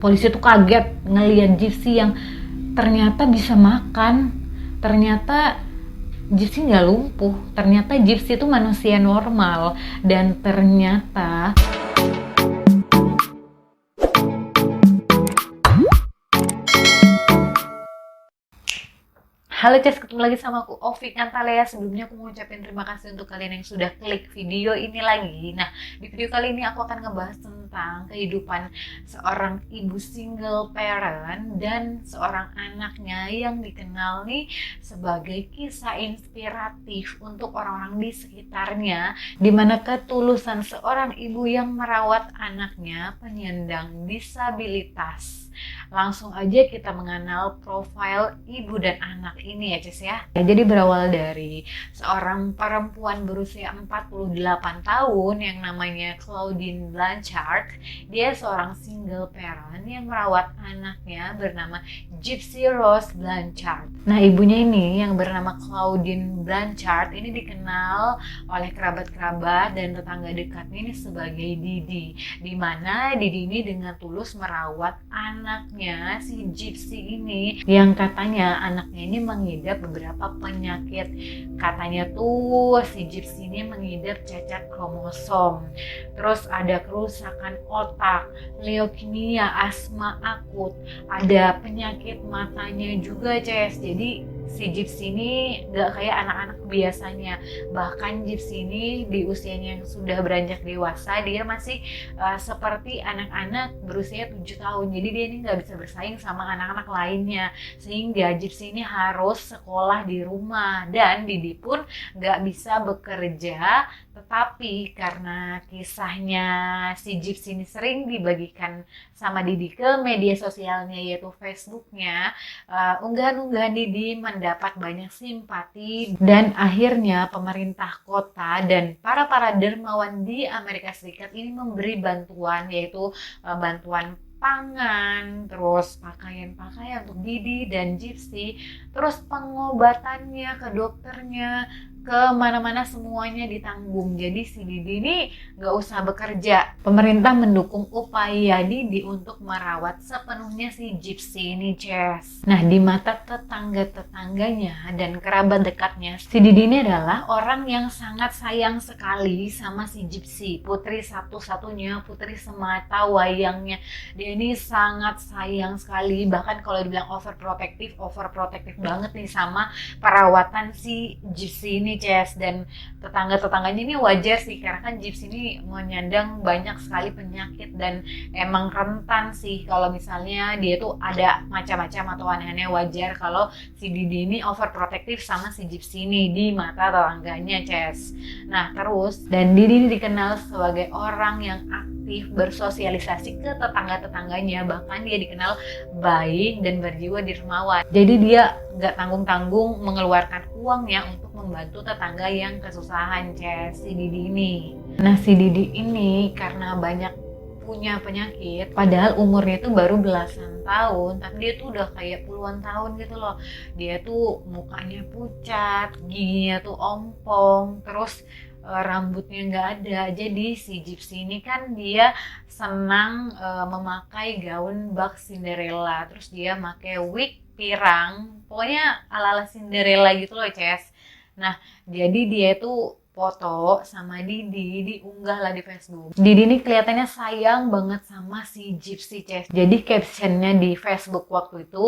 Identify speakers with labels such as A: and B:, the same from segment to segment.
A: Polisi tuh kaget ngeliat Gypsy yang ternyata bisa makan. Ternyata Gypsy nggak lumpuh. Ternyata Gypsy itu manusia normal. Dan ternyata halo Ces, ketemu lagi sama aku Ovi Kantalea. Sebelumnya aku mau ucapin terima kasih untuk kalian yang sudah klik video ini lagi. Nah, di video kali ini aku akan ngebahas tentang kehidupan seorang ibu single parent dan seorang anaknya yang dikenal nih sebagai kisah inspiratif untuk orang-orang di sekitarnya, di mana ketulusan seorang ibu yang merawat anaknya penyandang disabilitas. Langsung aja kita mengenal profil ibu dan anak ini ya Cis ya. Jadi berawal dari seorang perempuan berusia 48 tahun yang namanya Claudine Blanchard. Dia seorang single parent yang merawat anaknya bernama Gypsy Rose Blanchard. Nah, ibunya ini yang bernama Claudine Blanchard ini dikenal oleh kerabat-kerabat dan tetangga dekatnya ini sebagai Didi. Di mana Didi ini dengan tulus merawat anaknya si Gypsy ini yang katanya anaknya ini mengidap beberapa penyakit. Katanya tuh si Gypsy ini mengidap cacat kromosom, terus ada kerusakan otak, leukemia, asma akut, ada penyakit matanya juga Ces. Jadi si Gypsy ini gak kayak anak-anak biasanya. Bahkan Gypsy ini di usianya yang sudah beranjak dewasa, dia masih seperti anak-anak berusia 7 tahun. Jadi dia ini gak bisa bersaing sama anak-anak lainnya. Sehingga Gypsy ini harus sekolah di rumah. Dan Didi pun gak bisa bekerja. Tetapi karena kisahnya si Gypsy ini sering dibagikan sama Didi ke media sosialnya yaitu Facebooknya, unggahan-unggahan Didi mendapat banyak simpati dan akhirnya pemerintah kota dan para dermawan di Amerika Serikat ini memberi bantuan yaitu bantuan pangan, terus pakaian-pakaian untuk Didi dan Gypsy, terus pengobatannya ke dokternya, ke mana-mana semuanya ditanggung. Jadi si Didi ini gak usah bekerja. Pemerintah mendukung upaya Didi untuk merawat sepenuhnya si Gypsy ini, Ces. Nah, di mata tetangga-tetangganya dan kerabat dekatnya, si Didi ini adalah orang yang sangat sayang sekali sama si Gypsy, putri satu-satunya, putri semata wayangnya. Dia ini sangat sayang sekali, bahkan kalau dibilang overprotective banget nih sama perawatan si Gypsy ini, Ces. Dan tetangga-tetangganya ini wajar sih, karena kan Gypsy ini menyandang banyak sekali penyakit dan emang rentan sih kalau misalnya dia tuh ada macam-macam atau aneh-aneh. Wajar kalau si Didi ini overprotective sama si Gypsy ini di mata tetangganya, Ces. Nah, terus dan Didi ini dikenal sebagai orang yang aktif bersosialisasi ke tetangga-tetangganya, bahkan dia dikenal baik dan berjiwa dermawan. Jadi dia nggak tanggung-tanggung mengeluarkan uangnya untuk membantu tetangga yang kesusahan, Ces, si Didi ini. Nah, si Didi ini karena banyak punya penyakit, padahal umurnya itu baru belasan tahun, tapi dia tuh udah kayak puluhan tahun gitu loh. Dia tuh mukanya pucat, giginya tuh ompong, terus rambutnya nggak ada. Jadi si Gypsy ini kan dia senang memakai gaun bak Cinderella, terus dia pakai wig pirang, pokoknya ala-ala Cinderella gitu loh, Ces. Nah, jadi dia tuh foto sama Didi diunggah lah di Facebook. Didi ini kelihatannya sayang banget sama si Gypsy, Ces. Jadi captionnya di Facebook waktu itu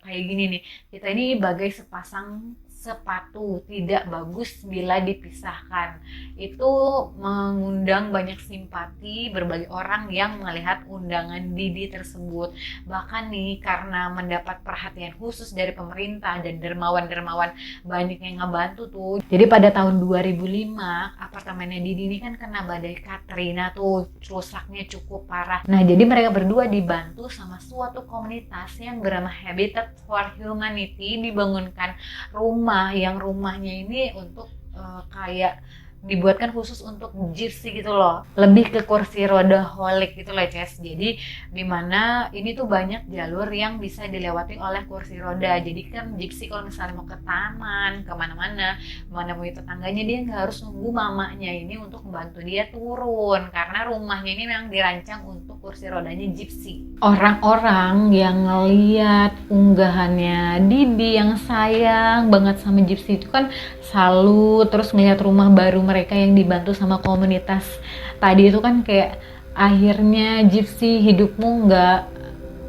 A: kayak gini nih, kita ini bagai sepasang sepatu tidak bagus bila dipisahkan. Itu mengundang banyak simpati berbagai orang yang melihat undangan Didi tersebut. Bahkan nih karena mendapat perhatian khusus dari pemerintah dan dermawan-dermawan banyak yang ngebantu tuh. Jadi pada tahun 2005 apartemennya Didi ini kan kena badai Katrina tuh, rusaknya cukup parah. Nah, jadi mereka berdua dibantu sama suatu komunitas yang bernama Habitat for Humanity, dibangunkan rumah yang rumahnya ini untuk kayak dibuatkan khusus untuk gypsy gitu loh, lebih ke kursi roda holic gitu loh Ces. Jadi dimana ini tuh banyak jalur yang bisa dilewati oleh kursi roda. Jadi kan gypsy kalau misalnya mau ke taman, kemana-mana, mau nemui tetangganya, dia nggak harus nunggu mamanya ini untuk membantu dia turun, karena rumahnya ini memang dirancang untuk kursi rodanya gypsy. Orang-orang yang ngeliat unggahannya Didi yang sayang banget sama gypsy itu kan salut, terus ngeliat rumah baru mereka yang dibantu sama komunitas tadi itu kan kayak akhirnya gypsy hidupmu nggak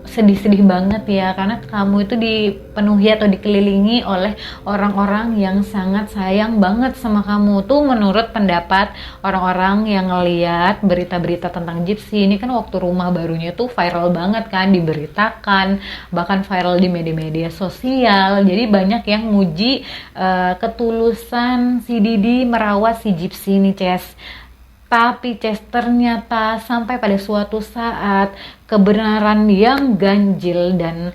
A: sedih-sedih banget ya, karena kamu itu dipenuhi atau dikelilingi oleh orang-orang yang sangat sayang banget sama kamu. Tuh menurut pendapat orang-orang yang ngeliat berita-berita tentang gypsy ini kan waktu rumah barunya tuh viral banget kan, diberitakan, bahkan viral di media-media sosial. Jadi banyak yang muji ketulusan si Didi merawat si gypsy ini Ces. Tapi Ces, ternyata sampai pada suatu saat kebenaran yang ganjil dan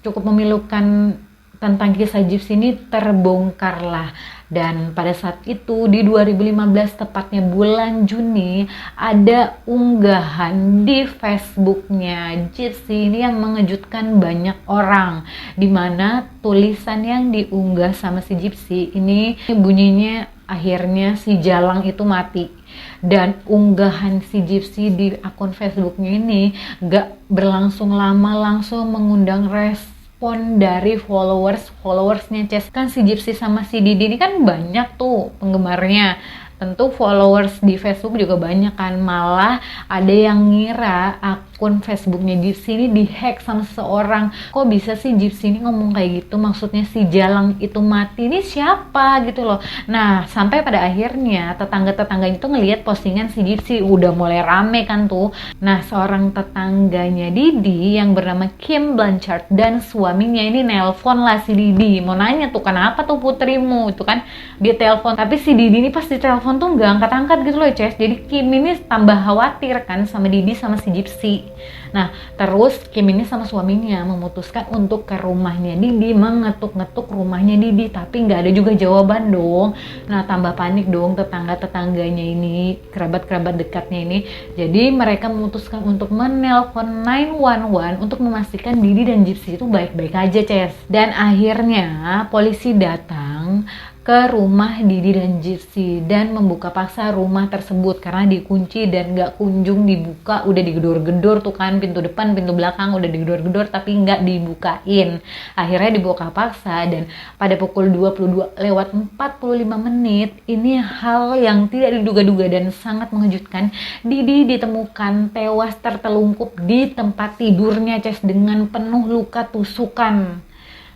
A: cukup memilukan tentang kisah gypsy ini terbongkarlah. Dan pada saat itu di 2015 tepatnya bulan Juni ada unggahan di Facebooknya gypsy ini yang mengejutkan banyak orang, dimana tulisan yang diunggah sama si gypsy ini bunyinya akhirnya si Jalang itu mati. Dan unggahan si gypsy di akun Facebooknya ini gak berlangsung lama langsung mengundang respon dari followersnya Ces. Kan si gypsy sama si Didi ini kan banyak tuh penggemarnya, tentu followers di Facebook juga banyak kan. Malah ada yang ngira akun Facebooknya gypsy ini dihack sama seseorang. Kok bisa sih gypsy ini ngomong kayak gitu, maksudnya si Jalang itu mati, ini siapa gitu loh. Nah sampai pada akhirnya tetangga-tetangganya tuh ngelihat postingan si gypsy, udah mulai rame kan tuh. Nah seorang tetangganya Didi yang bernama Kim Blanchard dan suaminya ini nelpon lah si Didi, mau nanya tuh kenapa tuh putrimu itu kan, dia telepon. Tapi si Didi ini pas ditelepon tuh nggak angkat-angkat gitu loh Ces. Jadi Kim ini tambah khawatir kan sama Didi sama si gypsy. Nah terus Kim ini sama suaminya memutuskan untuk ke rumahnya Didi, mengetuk-ngetuk rumahnya Didi, tapi nggak ada juga jawaban dong. Nah tambah panik dong tetangga-tetangganya ini, kerabat-kerabat dekatnya ini. Jadi mereka memutuskan untuk menelpon 911 untuk memastikan Didi dan gypsy itu baik-baik aja Ces. Dan akhirnya polisi datang ke rumah Didi dan gypsy dan membuka paksa rumah tersebut karena dikunci dan gak kunjung dibuka. Udah digedor-gedor tuh kan, pintu depan pintu belakang udah digedor-gedor tapi gak dibukain. Akhirnya dibuka paksa dan pada pukul 22:45 ini hal yang tidak diduga-duga dan sangat mengejutkan. Didi ditemukan tewas tertelungkup di tempat tidurnya Ces dengan penuh luka tusukan.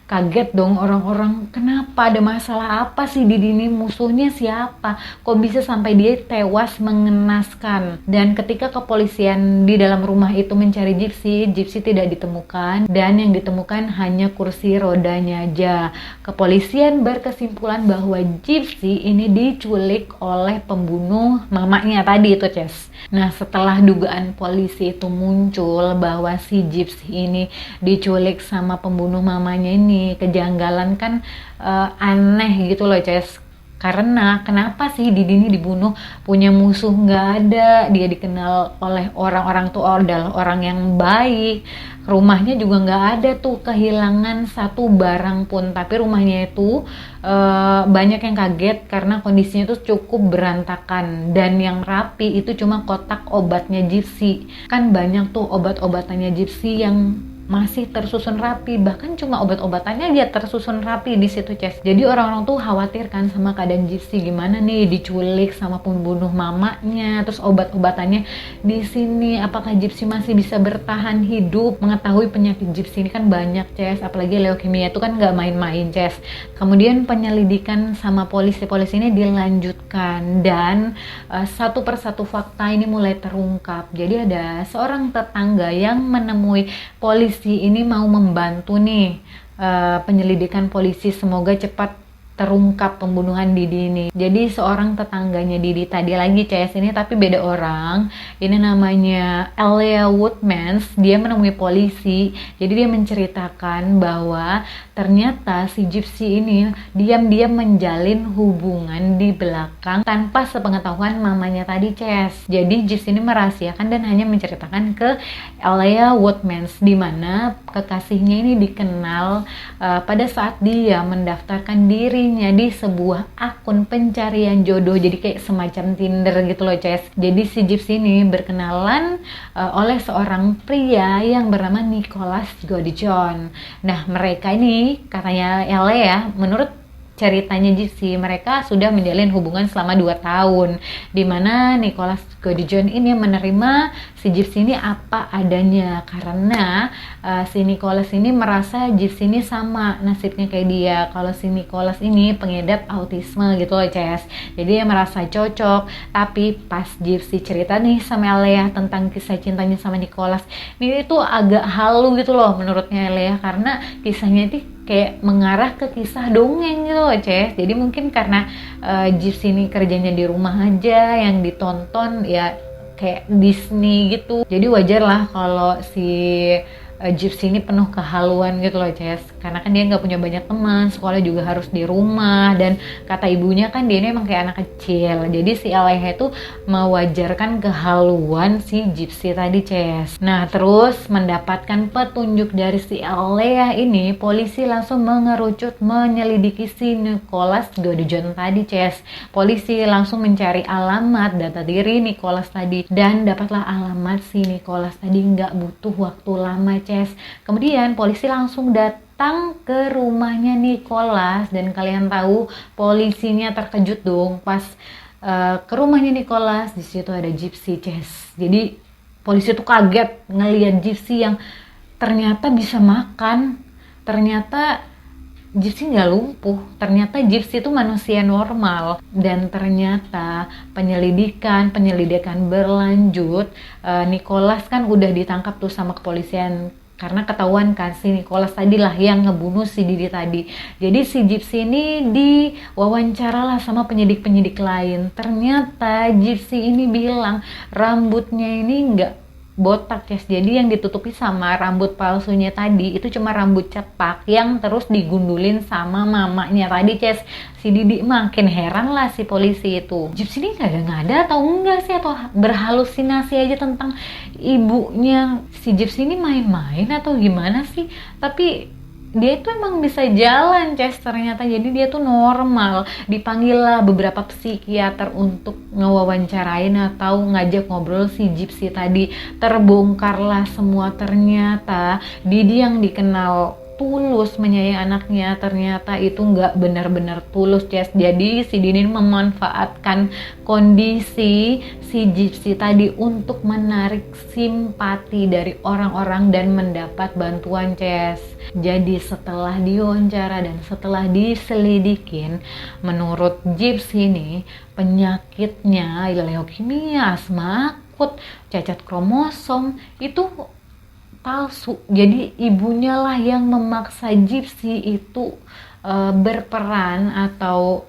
A: Kaget dong orang-orang, kenapa, ada masalah apa sih Didi ini, musuhnya siapa, kok bisa sampai dia tewas mengenaskan. Dan ketika kepolisian di dalam rumah itu mencari gypsy tidak ditemukan dan yang ditemukan hanya kursi rodanya aja. Kepolisian berkesimpulan bahwa gypsy ini diculik oleh pembunuh mamanya tadi itu Ces. Nah setelah dugaan polisi itu muncul bahwa si gypsy ini diculik sama pembunuh mamanya ini, kejanggalan kan aneh gitu loh Ces. Karena kenapa sih Didi ini dibunuh, punya musuh nggak ada, dia dikenal oleh orang-orang tuh adalah orang yang baik, rumahnya juga nggak ada tuh kehilangan satu barang pun. Tapi rumahnya itu banyak yang kaget karena kondisinya tuh cukup berantakan dan yang rapi itu cuma kotak obatnya gypsy. Kan banyak tuh obat-obatannya gypsy yang masih tersusun rapi, bahkan cuma obat-obatannya aja tersusun rapi di situ Ces. Jadi orang-orang tuh khawatir kan sama keadaan gypsy, gimana nih diculik sama pembunuh mamanya, terus obat-obatannya di sini, apakah gypsy masih bisa bertahan hidup? Mengetahui penyakit gypsy ini kan banyak Ces, apalagi leukemia itu kan nggak main-main Ces. Kemudian penyelidikan sama polisi ini dilanjutkan dan satu persatu fakta ini mulai terungkap. Jadi ada seorang tetangga yang menemui polisi ini mau membantu nih penyelidikan polisi, semoga cepat terungkap pembunuhan Didi ini. Jadi seorang tetangganya Didi tadi lagi CS ini, tapi beda orang. Ini namanya Elia Woodmans. Dia menemui polisi. Jadi dia menceritakan bahwa ternyata si Gypsy ini diam-diam menjalin hubungan di belakang tanpa sepengetahuan mamanya tadi CS. Jadi Gypsy ini merahasiakan dan hanya menceritakan ke Elia Woodmans, di mana kekasihnya ini dikenal pada saat dia mendaftarkan dirinya di sebuah akun pencarian jodoh, jadi kayak semacam Tinder gitu loh CS. Jadi si Gypsy ini berkenalan oleh seorang pria yang bernama Nicholas Godijon. Nah mereka ini katanya ya, menurut ceritanya Gypsy, mereka sudah menjalin hubungan selama 2 tahun, dimana Nicholas Godijon ini menerima si Gypsy ini apa adanya, karena si Nicholas ini merasa Gypsy ini sama nasibnya kayak dia. Kalau si Nicholas ini pengidap autisme gitu loh CS, jadi dia merasa cocok. Tapi pas Gypsy cerita nih sama Lea tentang kisah cintanya sama Nicholas, ini tuh agak halu gitu loh menurutnya Lea, karena kisahnya itu kayak mengarah ke kisah dongeng gitu loh CS. Jadi mungkin karena Gypsy ini kerjanya di rumah aja, yang ditonton ya kayak Disney gitu, jadi wajar lah kalau si Gypsy ini penuh kehaluan gitu loh CS, karena kan dia nggak punya banyak teman, sekolah juga harus di rumah, dan kata ibunya kan dia ini emang kayak anak kecil. Jadi si Aleha itu mewajarkan kehaluan si Gypsy tadi CS. Nah terus mendapatkan petunjuk dari si Aleha ini, polisi langsung mengerucut menyelidiki si Nicholas Godijon tadi CS. Polisi langsung mencari alamat data diri Nicholas tadi, dan dapatlah alamat si Nicholas tadi. Nggak butuh waktu lama CS. Kemudian polisi langsung datang ke rumahnya Nicholas, dan kalian tahu polisinya terkejut dong pas ke rumahnya Nicholas. Di situ ada Gypsy CS. Jadi polisi tuh kaget ngelihat Gypsy yang ternyata bisa makan, ternyata Gypsy nggak lumpuh, ternyata Gypsy itu manusia normal. Dan ternyata penyelidikan berlanjut. Nicholas kan udah ditangkap tuh sama kepolisian, karena ketahuan kan si Nicholas tadi lah yang ngebunuh si Didi tadi. Jadi si Gypsy ini diwawancara lah sama penyidik lain. Ternyata Gypsy ini bilang rambutnya ini nggak botak guys, jadi yang ditutupi sama rambut palsunya tadi itu cuma rambut cepak yang terus digundulin sama mamanya tadi guys. Si Didi makin heran lah si polisi itu, Gypsy ini ngada-ngada atau enggak sih, atau berhalusinasi aja tentang ibunya si Gypsy ini main-main atau gimana sih. Tapi dia itu emang bisa jalan Ces ternyata, jadi dia tuh normal. Dipanggil lah beberapa psikiater untuk ngewawancarain atau ngajak ngobrol si Gypsy tadi. Terbongkarlah semua, ternyata Didi yang dikenal tulus menyayangi anaknya ternyata itu nggak benar-benar tulus Ces. Jadi si Didi memanfaatkan kondisi si Gypsy tadi untuk menarik simpati dari orang-orang dan mendapat bantuan Ces. Jadi setelah diwawancara dan setelah diselidikin, menurut Gypsy ini penyakitnya leukemia, asma akut, cacat kromosom itu palsu. Jadi ibunya lah yang memaksa Gypsy itu berperan, atau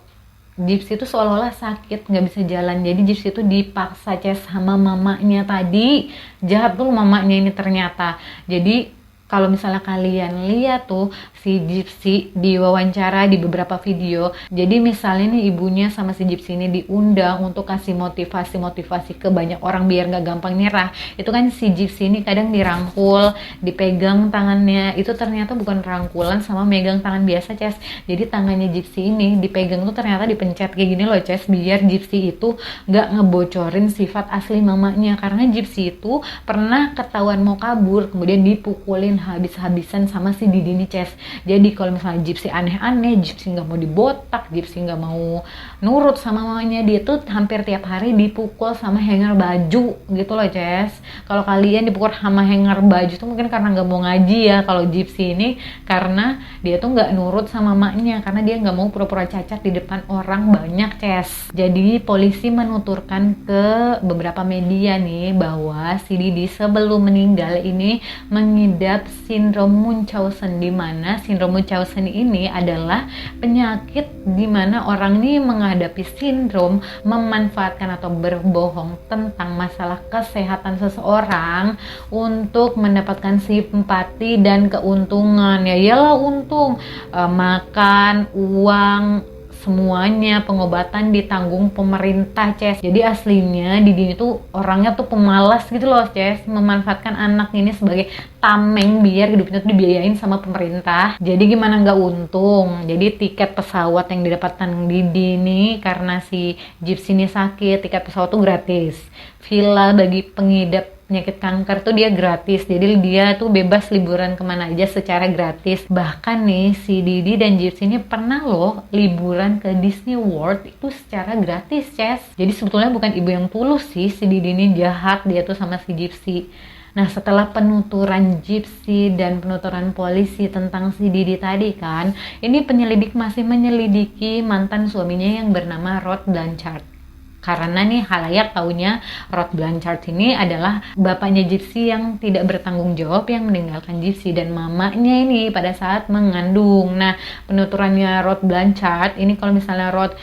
A: Gypsy itu seolah-olah sakit nggak bisa jalan. Jadi Gypsy itu dipaksa Ces sama mamanya tadi. Jahat tuh mamanya ini ternyata. Jadi kalau misalnya kalian lihat tuh si Gypsy diwawancara di beberapa video, jadi misalnya nih ibunya sama si Gypsy ini diundang untuk kasih motivasi ke banyak orang biar nggak gampang nyerah. Itu kan si Gypsy ini kadang dirangkul, dipegang tangannya, itu ternyata bukan rangkulan sama megang tangan biasa Ces. Jadi tangannya Gypsy ini dipegang tuh ternyata dipencet kayak gini loh Ces, biar Gypsy itu nggak ngebocorin sifat asli mamanya. Karena Gypsy itu pernah ketahuan mau kabur, kemudian dipukulin habis-habisan sama si Didi nih Ces. Jadi kalau misalnya Gypsy aneh-aneh, Gypsy nggak mau dibotak, Gypsy nggak mau nurut sama mamanya, dia tuh hampir tiap hari dipukul sama hanger baju gitu loh Ces. Kalau kalian dipukul sama hanger baju tuh mungkin karena nggak mau ngaji ya. Kalau Gypsy ini karena dia tuh nggak nurut sama mamanya, karena dia nggak mau pura-pura cacat di depan orang banyak Ces. Jadi polisi menuturkan ke beberapa media nih bahwa si Didi sebelum meninggal ini mengidap mengidap sindrom Munchausen, di mana sindrom Munchausen ini adalah penyakit di mana orang ini menghadapi sindrom memanfaatkan atau berbohong tentang masalah kesehatan seseorang untuk mendapatkan simpati dan keuntungan. Ya iyalah untung, makan, uang, semuanya pengobatan ditanggung pemerintah, Ces. Jadi aslinya Didi itu orangnya tuh pemalas gitu loh, Ces, memanfaatkan anak ini sebagai tameng biar hidupnya tuh dibiayain sama pemerintah. Jadi gimana nggak untung. Jadi tiket pesawat yang didapatkan Didi ini karena si Gypsy ini sakit, tiket pesawat tuh gratis. Villa bagi pengidap penyakit kanker tuh dia gratis, jadi dia tuh bebas liburan kemana aja secara gratis. Bahkan nih si Didi dan Gypsy ini pernah loh liburan ke Disney World itu secara gratis, Ces. Jadi sebetulnya bukan ibu yang tulus sih, si Didi ini jahat dia tuh sama si Gypsy. Nah, setelah penuturan Gypsy dan penuturan polisi tentang si Didi tadi kan, ini penyelidik masih menyelidiki mantan suaminya yang bernama Rod Blanchard. Karena nih halayak taunya Rod Blanchard ini adalah bapaknya Gypsy yang tidak bertanggung jawab yang meninggalkan Gypsy dan mamanya ini pada saat mengandung. Nah, penuturannya Rod Blanchard ini kalau misalnya Rod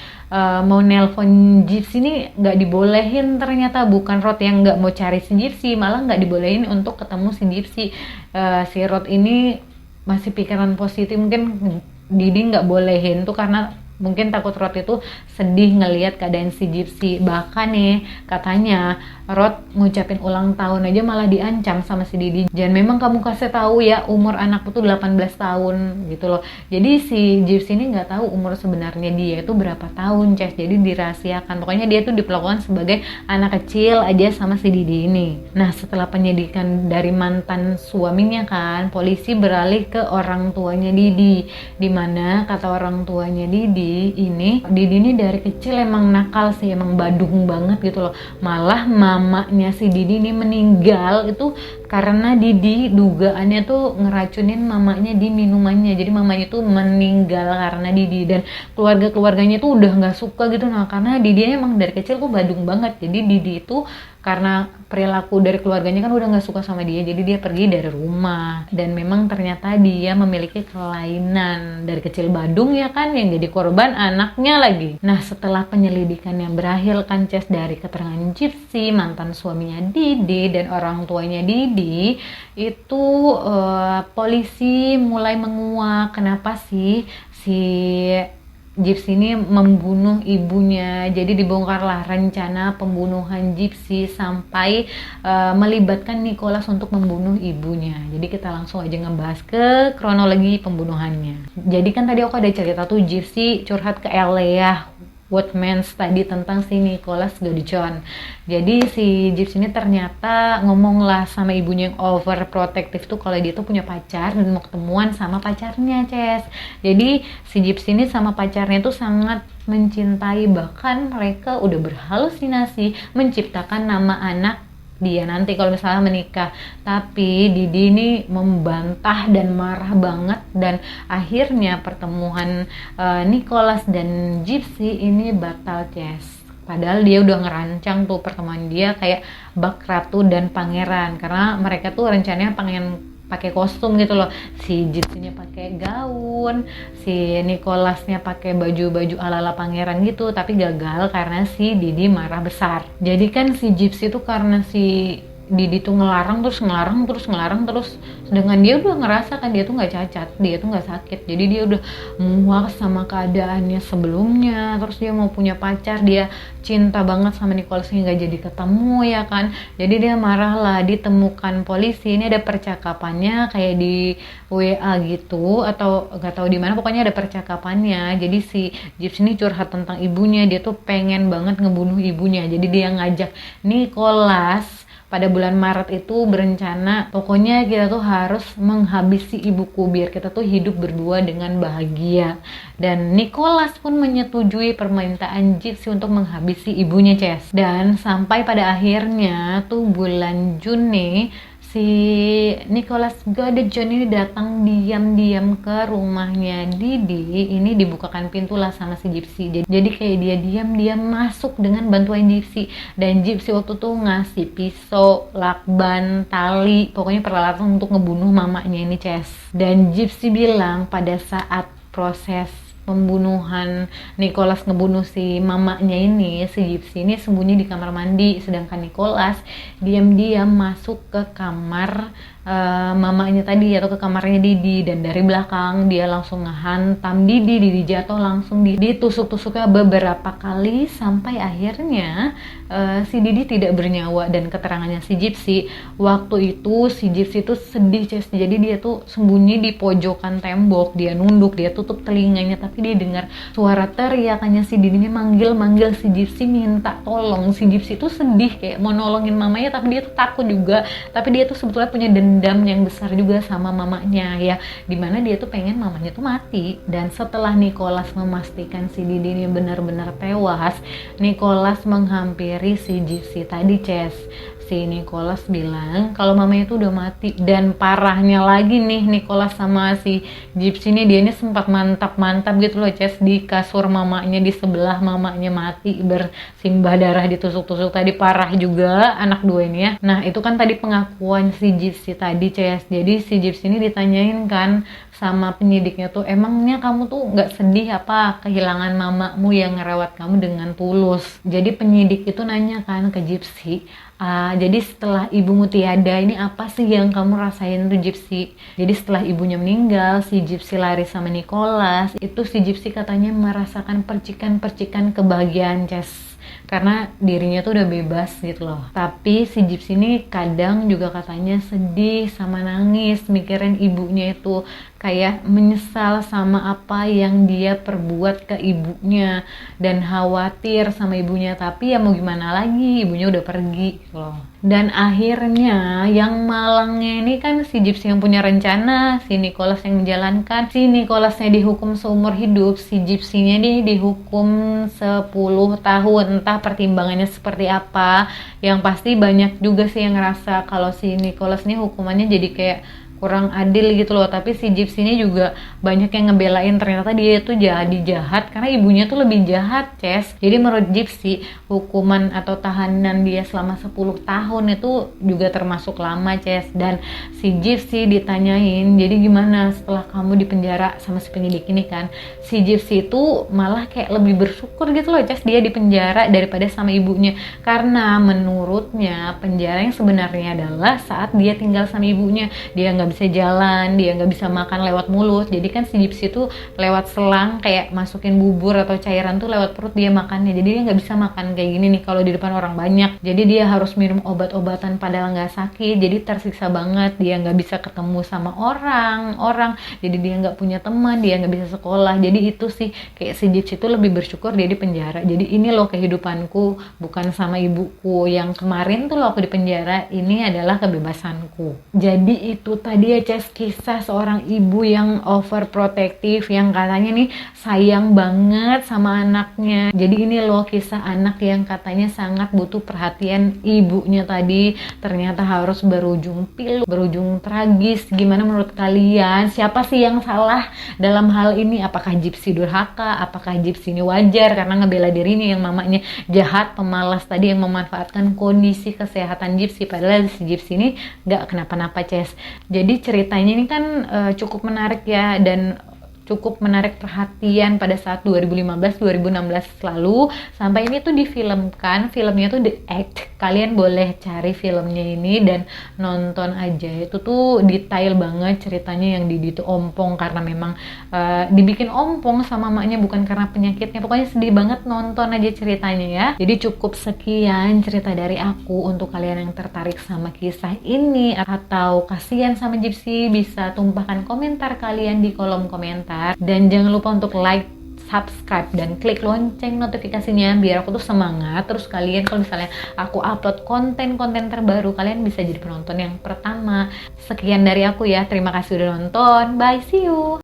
A: mau nelpon Gypsy ini nggak dibolehin, ternyata bukan Rod yang nggak mau cari si Gypsy, malah nggak dibolehin untuk ketemu si Gypsy. Si Rod ini masih pikiran positif, mungkin Didi nggak bolehin tuh karena mungkin takut Rod itu sedih ngelihat keadaan si Gypsy. Bahkan nih katanya Rod ngucapin ulang tahun aja malah diancam sama si Didi. Jangan memang kamu kasih tahu ya umur anakku tuh 18 tahun gitu loh. Jadi si Gypsy ini nggak tahu umur sebenarnya dia itu berapa tahun, Ces. Jadi dirahasiakan. Pokoknya dia tuh diperlakukan sebagai anak kecil aja sama si Didi ini. Nah, setelah penyidikan dari mantan suaminya kan, polisi beralih ke orang tuanya Didi. Dimana kata orang tuanya Didi ini dari kecil emang nakal sih, emang badung banget gitu loh. Malah mamanya si Didi ini meninggal itu karena Didi dugaannya tuh ngeracunin mamanya di minumannya. Jadi mamanya tuh meninggal karena Didi, dan keluarganya tuh udah nggak suka gitu. Nah, karena Didi emang dari kecil tuh badung banget. Jadi Didi itu karena perilaku dari keluarganya kan udah nggak suka sama dia, jadi dia pergi dari rumah. Dan memang ternyata dia memiliki kelainan, dari kecil badung ya kan, yang jadi korban anaknya lagi. Nah, setelah penyelidikan yang berakhir kan, Ces, dari keterangan Gypsy, mantan suaminya Didi dan orang tuanya Didi itu, polisi mulai menguak kenapa sih si Gypsy ini membunuh ibunya. Jadi dibongkarlah rencana pembunuhan Gypsy sampai melibatkan Nicholas untuk membunuh ibunya. Jadi kita langsung aja ngebahas ke kronologi pembunuhannya. Jadi kan tadi aku ada cerita tuh Gypsy curhat ke Elea Woodmans tadi tentang si Nicholas Godjon. Jadi si Gypsy ini ternyata ngomong lah sama ibunya yang overprotective tuh kalau dia tuh punya pacar dan mau ketemuan sama pacarnya, Ces. Jadi si Gypsy ini sama pacarnya tuh sangat mencintai, bahkan mereka udah berhalusinasi menciptakan nama anak dia nanti kalau misalnya menikah. Tapi Didi ini membantah dan marah banget, dan akhirnya pertemuan Nicholas dan Gypsy ini batal, Ces. Padahal dia udah ngerancang tuh pertemuan dia kayak bak ratu dan pangeran, karena mereka tuh rencananya pengen pakai kostum gitu loh. Si Gypsy-nya pakai gaun, si Nicholasnya pakai baju-baju ala-ala pangeran gitu, tapi gagal karena si Didi marah besar. Jadi kan si Gypsy tuh karena si Didi tuh ngelarang terus, sedangkan dia udah ngerasa kan dia tuh nggak cacat, dia tuh nggak sakit. Jadi dia udah muak sama keadaannya sebelumnya, terus dia mau punya pacar, dia cinta banget sama Nicholas nggak jadi ketemu ya kan. Jadi dia marah lah, ditemukan polisi. Ini ada percakapannya kayak di WA gitu atau nggak tahu di mana, pokoknya ada percakapannya. Jadi si Gypsy ini curhat tentang ibunya, dia tuh pengen banget ngebunuh ibunya. Jadi dia ngajak Nicholas pada bulan Maret itu berencana, pokoknya kita tuh harus menghabisi ibuku biar kita tuh hidup berdua dengan bahagia. Dan Nicholas pun menyetujui permintaan Gypsy untuk menghabisi ibunya, Ces. Dan sampai pada akhirnya tuh bulan Juni si Nicholas Goddejon ini datang diam-diam ke rumahnya Didi. Ini dibukakan pintu lah sama si Gypsy. Jadi kayak dia diam-diam masuk dengan bantuan Gypsy. Dan Gypsy waktu tuh ngasih pisau, lakban, tali, pokoknya peralatan untuk ngebunuh mamanya ini, Ces. Dan Gypsy bilang pada saat proses pembunuhan Nicholas ngebunuh si mamanya ini, si Gypsy ini sembunyi di kamar mandi, sedangkan Nicholas diam-diam masuk ke kamar mamanya tadi atau ke kamarnya Didi, dan dari belakang dia langsung ngehantam Didi jatuh langsung ditusuk-tusuknya beberapa kali sampai akhirnya si Didi tidak bernyawa. Dan keterangannya si Gypsy waktu itu, si Gypsy itu sedih, Ces. Jadi dia tuh sembunyi di pojokan tembok, dia nunduk, dia tutup telinganya, tapi dia dengar suara teriakannya si Didi ini manggil si Gypsy minta tolong. Si Gypsy tuh sedih kayak mau nolongin mamanya, tapi dia tuh takut juga, tapi dia tuh sebetulnya punya dendam yang besar juga sama mamanya ya, dimana dia tuh pengen mamanya tuh mati. Dan setelah Nicholas memastikan si Didi ini benar-benar tewas, Nicholas menghampiri si Gypsy tadi, Ces. Si Nicholas bilang kalau mamanya tuh udah mati, dan parahnya lagi nih Nicholas sama si Gypsy ini, dia ini sempat mantap gitu loh, Ces, di kasur mamanya, di sebelah mamanya mati bersimbah darah, ditusuk-tusuk tadi. Parah juga anak dua ini ya. Nah itu kan tadi pengakuan si Gypsy tadi, Ces. Jadi si Gypsy ini ditanyain kan sama penyidiknya tuh, emangnya kamu tuh nggak sedih apa kehilangan mamamu yang ngerawat kamu dengan tulus? Jadi penyidik itu nanya kan ke Gypsy, jadi setelah ibumu tiada ini apa sih yang kamu rasain tuh, Gypsy? Jadi setelah ibunya meninggal, si Gypsy lari sama Nicholas. Itu si Gypsy katanya merasakan percikan-percikan kebahagiaan, Ces, karena dirinya tuh udah bebas gitu loh. Tapi si Gypsy ini kadang juga katanya sedih sama nangis mikirin ibunya itu, kayak menyesal sama apa yang dia perbuat ke ibunya dan khawatir sama ibunya. Tapi ya mau gimana lagi, ibunya udah pergi gitu loh. Dan akhirnya yang malangnya ini kan si Gypsy yang punya rencana, si Nicholas yang menjalankan. Si Nicholasnya dihukum seumur hidup, si Gypsy-nya nih dihukum 10 tahun. Entah pertimbangannya seperti apa, yang pasti banyak juga sih yang ngerasa kalau si Nicholas nih hukumannya jadi kayak kurang adil gitu loh. Tapi si Gypsy ini juga banyak yang ngebelain, ternyata dia tuh jadi jahat karena ibunya tuh lebih jahat, Ces. Jadi menurut Gypsy, hukuman atau tahanan dia selama 10 tahun itu juga termasuk lama, Ces. Dan si Gypsy ditanyain, jadi gimana setelah kamu dipenjara sama si penyidik ini kan? Si Gypsy itu malah kayak lebih bersyukur gitu loh, Ces, dia dipenjara daripada sama ibunya. Karena menurutnya penjara yang sebenarnya adalah saat dia tinggal sama ibunya. Dia nggak bisa jalan, dia nggak bisa makan lewat mulut. Jadi kan si Gypsy tuh lewat selang, kayak masukin bubur atau cairan tuh lewat perut dia makannya. Jadi dia nggak bisa makan kayak gini nih kalau di depan orang banyak. Jadi dia harus minum obat-obatan padahal nggak sakit. Jadi tersiksa banget, dia nggak bisa ketemu sama orang. Jadi dia nggak punya teman, dia nggak bisa sekolah. Jadi itu sih kayak si Gypsy tuh lebih bersyukur dia di penjara. Jadi ini loh kehidupanku, bukan sama ibuku yang kemarin tuh loh aku di penjara. Ini adalah kebebasanku. Jadi itu tadi ya, Ces, kisah seorang ibu yang overprotective, yang katanya nih sayang banget sama anaknya. Jadi ini loh kisah anak yang katanya sangat butuh perhatian ibunya tadi, ternyata harus berujung pilu, berujung tragis. Gimana menurut kalian? Siapa sih yang salah dalam hal ini? Apakah Gypsy durhaka? Apakah Gypsy ini wajar karena ngebela dirinya yang mamanya jahat, pemalas tadi yang memanfaatkan kondisi kesehatan Gypsy, padahal si Gypsy ini nggak kenapa-napa, Ces. Jadi ceritanya ini kan cukup menarik ya, dan cukup menarik perhatian pada saat 2015-2016 lalu sampai ini tuh difilmkan. Filmnya tuh The Act, kalian boleh cari filmnya ini dan nonton aja. Itu tuh detail banget ceritanya, yang Didi tuh ompong karena memang dibikin ompong sama mamanya, bukan karena penyakitnya. Pokoknya sedih banget, nonton aja ceritanya ya. Jadi cukup sekian cerita dari aku. Untuk kalian yang tertarik sama kisah ini atau kasihan sama Gypsy, bisa tumpahkan komentar kalian di kolom komentar. Dan jangan lupa untuk like, subscribe, dan klik lonceng notifikasinya biar aku tuh semangat. Terus kalian kalau misalnya aku upload konten-konten terbaru, kalian bisa jadi penonton yang pertama. Sekian dari aku ya, terima kasih udah nonton, bye, see you.